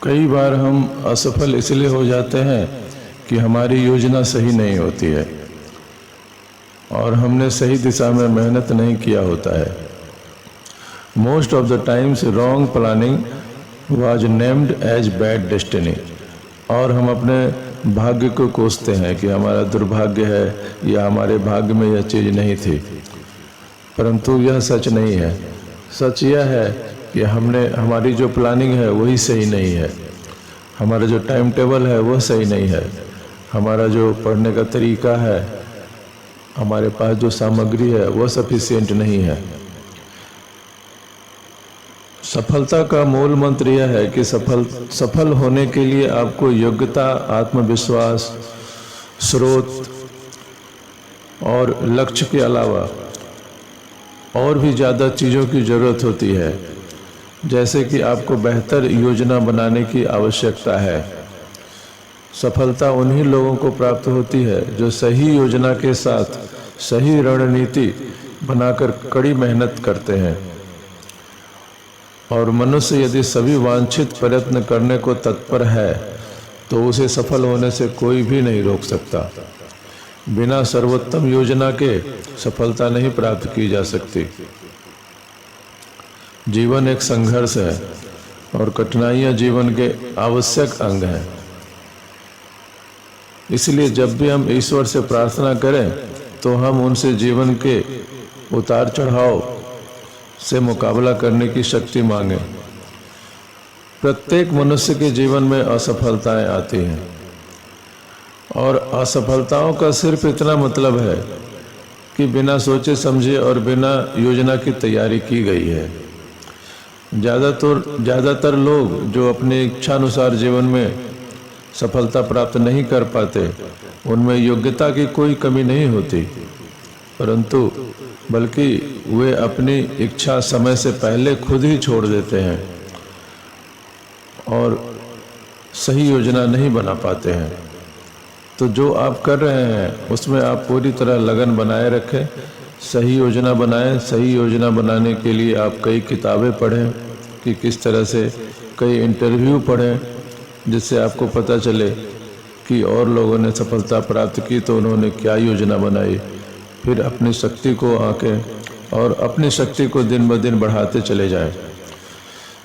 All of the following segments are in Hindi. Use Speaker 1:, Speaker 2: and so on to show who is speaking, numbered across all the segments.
Speaker 1: कई बार हम असफल इसलिए हो जाते हैं कि हमारी योजना सही नहीं होती है और हमने सही दिशा में मेहनत नहीं किया होता है। Most of the times wrong planning was named as bad destiny. और हम अपने भाग्य को कोसते हैं कि हमारा दुर्भाग्य है या हमारे भाग्य में यह चीज़ नहीं थी, परंतु यह सच नहीं है। सच यह है कि हमारी जो प्लानिंग है वही सही नहीं है, हमारा जो टाइम टेबल है वह सही नहीं है, हमारा जो पढ़ने का तरीका है, हमारे पास जो सामग्री है वह सफिशिएंट नहीं है। सफलता का मूल मंत्र यह है कि सफल होने के लिए आपको योग्यता, आत्मविश्वास, स्रोत और लक्ष्य के अलावा और भी ज़्यादा चीज़ों की ज़रूरत होती है। जैसे कि आपको बेहतर योजना बनाने की आवश्यकता है। सफलता उन्हीं लोगों को प्राप्त होती है जो सही योजना के साथ सही रणनीति बनाकर कड़ी मेहनत करते हैं। और मनुष्य यदि सभी वांछित प्रयत्न करने को तत्पर है तो उसे सफल होने से कोई भी नहीं रोक सकता। बिना सर्वोत्तम योजना के सफलता नहीं प्राप्त की जा सकती। जीवन एक संघर्ष है और कठिनाइयां जीवन के आवश्यक अंग हैं। इसलिए जब भी हम ईश्वर से प्रार्थना करें तो हम उनसे जीवन के उतार चढ़ाव से मुकाबला करने की शक्ति मांगे। प्रत्येक मनुष्य के जीवन में असफलताएं आती हैं और असफलताओं का सिर्फ इतना मतलब है कि बिना सोचे समझे और बिना योजना की तैयारी की गई है। ज़्यादातर लोग जो अपनी इच्छानुसार जीवन में सफलता प्राप्त नहीं कर पाते, उनमें योग्यता की कोई कमी नहीं होती, परंतु बल्कि वे अपनी इच्छा समय से पहले खुद ही छोड़ देते हैं और सही योजना नहीं बना पाते हैं। तो जो आप कर रहे हैं उसमें आप पूरी तरह लगन बनाए रखें, सही योजना बनाएं। सही योजना बनाने के लिए आप कई किताबें पढ़ें कि किस तरह से, कई इंटरव्यू पढ़ें जिससे आपको पता चले कि और लोगों ने सफलता प्राप्त की तो उन्होंने क्या योजना बनाई। फिर अपनी शक्ति को आंकें और अपनी शक्ति को दिन ब दिन बढ़ाते चले जाएं।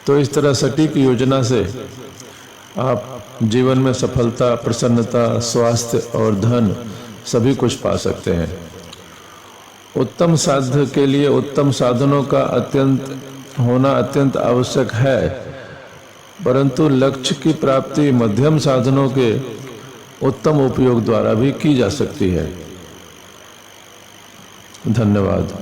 Speaker 1: तो इस तरह सटीक योजना से आप जीवन में सफलता, प्रसन्नता, स्वास्थ्य और धन सभी कुछ पा सकते हैं। उत्तम साध्य के लिए उत्तम साधनों का होना अत्यंत आवश्यक है, परंतु लक्ष्य की प्राप्ति मध्यम साधनों के उत्तम उपयोग द्वारा भी की जा सकती है। धन्यवाद।